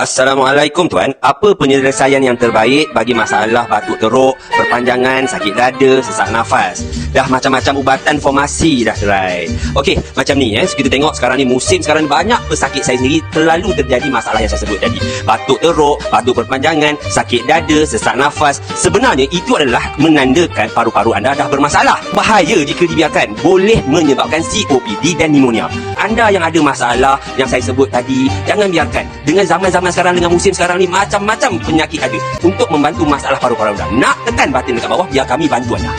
Assalamualaikum tuan. Apa penyelesaian yang terbaik bagi masalah batuk teruk, perpanjangan, sakit dada, sesak nafas? Dah macam-macam ubatan formasi dah try. Okey, macam ni kita tengok sekarang ni musim sekarang ni banyak pesakit saya sendiri terlalu terjadi masalah yang saya sebut tadi. Batuk teruk, batuk perpanjangan, sakit dada, sesak nafas. Sebenarnya itu adalah menandakan paru-paru anda dah bermasalah. Bahaya jika dibiarkan, boleh menyebabkan COPD dan pneumonia. Anda yang ada masalah yang saya sebut tadi, jangan biarkan. Dengan zaman-zaman sekarang, dengan musim sekarang ni, macam-macam penyakit ada. Untuk membantu masalah paru-paru anda, nak tekan button dekat bawah biar kami bantu anda.